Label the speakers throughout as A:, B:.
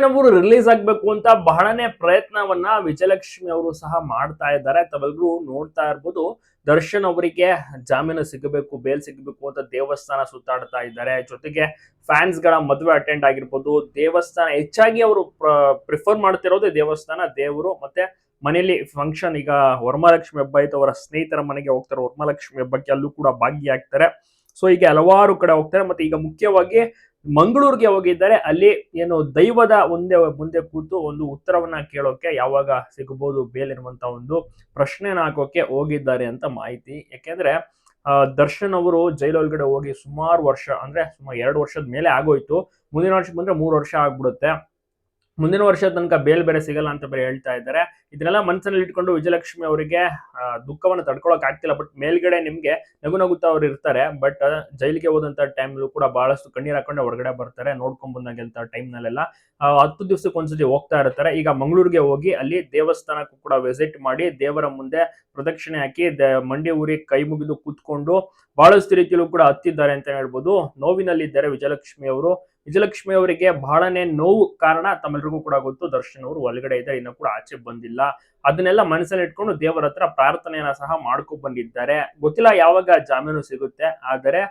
A: ದರ್ಶನ್ ಅವರು ರಿಲೀಸ್ ಆಗ್ಬೇಕು ಅಂತ ಬಹಳನೇ ಪ್ರಯತ್ನವನ್ನ ವಿಜಯಲಕ್ಷ್ಮಿ ಅವರು ಸಹ ಮಾಡ್ತಾ ಇದ್ದಾರೆ. ತಾವೆಲ್ಲರೂ ನೋಡ್ತಾ ಇರ್ಬೋದು. ದರ್ಶನ್ ಅವರಿಗೆ ಜಾಮೀನು ಸಿಗಬೇಕು, ಬೇಲ್ ಸಿಗಬೇಕು ಅಂತ ದೇವಸ್ಥಾನ ಸುತ್ತಾಡ್ತಾ ಇದ್ದಾರೆ. ಜೊತೆಗೆ ಫ್ಯಾನ್ಸ್ ಗಳ ಮದುವೆ ಅಟೆಂಡ್ ಆಗಿರ್ಬೋದು. ದೇವಸ್ಥಾನ ಹೆಚ್ಚಾಗಿ ಅವರು ಪ್ರಿಫರ್ ಮಾಡ್ತಿರೋದು ದೇವಸ್ಥಾನ, ದೇವರು ಮತ್ತೆ ಮನೆಯಲ್ಲಿ ಫಂಕ್ಷನ್. ಈಗ ವರಮಹಾಲಕ್ಷ್ಮಿ ಹಬ್ಬ ಆಯ್ತು, ಅವರ ಸ್ನೇಹಿತರ ಮನೆಗೆ ಹೋಗ್ತಾರೆ. ವರಮಹಾಲಕ್ಷ್ಮಿ ಹಬ್ಬಕ್ಕೆ ಅಲ್ಲೂ ಕೂಡ ಭಾಗಿಯಾಗ್ತಾರೆ. ಸೊ ಹೀಗೆ ಹಲವಾರು ಕಡೆ ಹೋಗ್ತಾರೆ. ಮತ್ತೆ ಈಗ ಮುಖ್ಯವಾಗಿ ಮಂಗಳೂರಿಗೆ ಹೋಗಿದ್ದಾರೆ. ಅಲ್ಲಿ ಏನು ದೈವದ ಮುಂದೆ ಕೂತು ಒಂದು ಉತ್ತರವನ್ನ ಕೇಳೋಕೆ ಯಾವಾಗ ಸಿಗಬಹುದು ಬೇಲ್ ಇರುವಂತ ಒಂದು ಪ್ರಶ್ನೆನ ಹಾಕೋಕೆ ಹೋಗಿದ್ದಾರೆ ಅಂತ ಮಾಹಿತಿ. ಯಾಕೆಂದ್ರೆ ದರ್ಶನ್ ಅವರು ಜೈಲೊಳಗಡೆ ಹೋಗಿ ಸುಮಾರು ವರ್ಷ, ಅಂದ್ರೆ ಸುಮಾರು 2 ವರ್ಷದ ಮೇಲೆ ಆಗೋಯ್ತು. ಮುಂದಿನ ವರ್ಷಕ್ಕೆ ಬಂದ್ರೆ 3 ವರ್ಷ ಆಗ್ಬಿಡುತ್ತೆ. ಮುಂದಿನ ವರ್ಷ ತನಕ ಬೇಲ್ ಬೇರೆ ಸಿಗಲ್ಲ ಅಂತ ಬೇರೆ ಹೇಳ್ತಾ ಇದ್ದಾರೆ. ಇದನ್ನೆಲ್ಲ ಮನಸ್ಸಲ್ಲಿ ಇಟ್ಕೊಂಡು ವಿಜಯಲಕ್ಷ್ಮಿ ಅವರಿಗೆ ದುಃಖವನ್ನ ತಡ್ಕೊಳಕ್ ಆಗ್ತಿಲ್ಲ. ಬಟ್ ಮೇಲ್ಗಡೆ ನಿಮ್ಗೆ ನಗು ನಗುತ್ತಾ ಅವ್ರು ಇರ್ತಾರೆ. ಬಟ್ ಜೈಲಿಗೆ ಹೋದಂತ ಟೈಮ್ಲೂ ಕೂಡ ಬಹಳಷ್ಟು ಕಣ್ಣೀರ್ ಹಾಕೊಂಡು ಹೊರಗಡೆ ಬರ್ತಾರೆ. ನೋಡ್ಕೊಂಡ್ ಬಂದಾಗೆಂತ ಟೈಮ್ ನಲ್ಲೆಲ್ಲ 10 ದಿವಸಕ್ಕೆ ಒಂದ್ಸತಿ ಹೋಗ್ತಾ ಇರ್ತಾರೆ. ಈಗ ಮಂಗಳೂರಿಗೆ ಹೋಗಿ ಅಲ್ಲಿ ದೇವಸ್ಥಾನಕ್ಕೂ ಕೂಡ ವಿಸಿಟ್ ಮಾಡಿ ದೇವರ ಮುಂದೆ ಪ್ರದಕ್ಷಿಣೆ ಹಾಕಿ ಮಂಡಿ ಊರಿ ಕೈ ಮುಗಿದು ಕೂತ್ಕೊಂಡು ಬಹಳಷ್ಟು ರೀತಿಯಲ್ಲೂ ಕೂಡ ಹತ್ತಿದ್ದಾರೆ ಅಂತ ಹೇಳ್ಬೋದು. ನೋವಿನಲ್ಲಿದ್ದಾರೆ ವಿಜಯಲಕ್ಷ್ಮಿ ಅವರು. ವಿಜಯಲಕ್ಷ್ಮಿ ಅವರಿಗೆ ಬಹಳನೇ ನೋವು ಕಾರಣ ತಮ್ಮೆಲ್ಲರಿಗೂ ಕೂಡ ಗೊತ್ತು. ದರ್ಶನ್ ಅವರು ಒಳಗಡೆ ಇದ್ದಾರೆ, ಇನ್ನೂ ಕೂಡ ಆಚೆ ಬಂದಿಲ್ಲ. ಅದನ್ನೆಲ್ಲ ಮನಸ್ಸಲ್ಲಿ ಇಟ್ಕೊಂಡು ದೇವರ ಹತ್ರ ಪ್ರಾರ್ಥನೆಯನ್ನ ಸಹ ಮಾಡ್ಕೊ ಬಂದಿದ್ದಾರೆ. ಗೊತ್ತಿಲ್ಲ ಯಾವಾಗ ಜಾಮೀನು ಸಿಗುತ್ತೆ. ಆದರೆ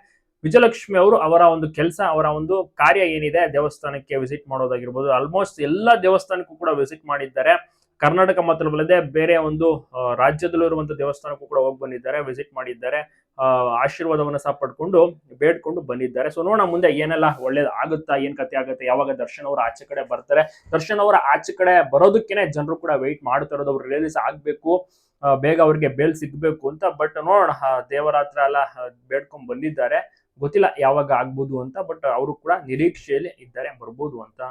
A: ವಿಜಯಲಕ್ಷ್ಮಿ ಅವರು ಅವರ ಒಂದು ಕೆಲಸ, ಅವರ ಒಂದು ಕಾರ್ಯ ಏನಿದೆ, ದೇವಸ್ಥಾನಕ್ಕೆ ವಿಸಿಟ್ ಮಾಡೋದಾಗಿರ್ಬೋದು, ಆಲ್ಮೋಸ್ಟ್ ಎಲ್ಲಾ ದೇವಸ್ಥಾನಕ್ಕೂ ಕೂಡ ವಿಸಿಟ್ ಮಾಡಿದ್ದಾರೆ. ಕರ್ನಾಟಕ ಮಾತ್ರವಲ್ಲದೆ ಬೇರೆ ಒಂದು ರಾಜ್ಯದಲ್ಲೂ ಇರುವಂತಹ ದೇವಸ್ಥಾನಕ್ಕೂ ಕೂಡ ಹೋಗಿ ಬಂದಿದ್ದಾರೆ, ವಿಸಿಟ್ ಮಾಡಿದ್ದಾರೆ. ಆಶೀರ್ವಾದವನ್ನ ಸಹ ಪಡ್ಕೊಂಡು ಬೇಡ್ಕೊಂಡು ಬಂದಿದ್ದಾರೆ. ಸೊ ನೋಡೋಣ ಮುಂದೆ ಏನೆಲ್ಲ ಒಳ್ಳೇದು ಆಗುತ್ತಾ, ಏನ್ ಕತೆ ಆಗುತ್ತೆ, ಯಾವಾಗ ದರ್ಶನ್ ಅವರು ಆಚೆ ಕಡೆ ಬರ್ತಾರೆ. ದರ್ಶನ್ ಅವರ ಆಚೆ ಕಡೆ ಬರೋದಕ್ಕೇನೆ ಜನರು ಕೂಡ ವೆಯ್ಟ್ ಮಾಡ್ತಾ ಇರೋದು. ಅವ್ರು ರಿಲೀಸ್ ಆಗ್ಬೇಕು, ಬೇಗ ಅವ್ರಿಗೆ ಬೇಲ್ ಸಿಗ್ಬೇಕು ಅಂತ. ಬಟ್ ನೋಡೋಣ, ದೇವರ ಹತ್ರ ಎಲ್ಲ ಬೇಡ್ಕೊಂಡ್ ಬಂದಿದ್ದಾರೆ. ಗೊತ್ತಿಲ್ಲ ಯಾವಾಗ ಆಗ್ಬೋದು ಅಂತ. ಬಟ್ ಅವರು ಕೂಡ ನಿರೀಕ್ಷೆಯಲ್ಲಿ ಇದ್ದಾರೆ, ಬರ್ಬೋದು ಅಂತ.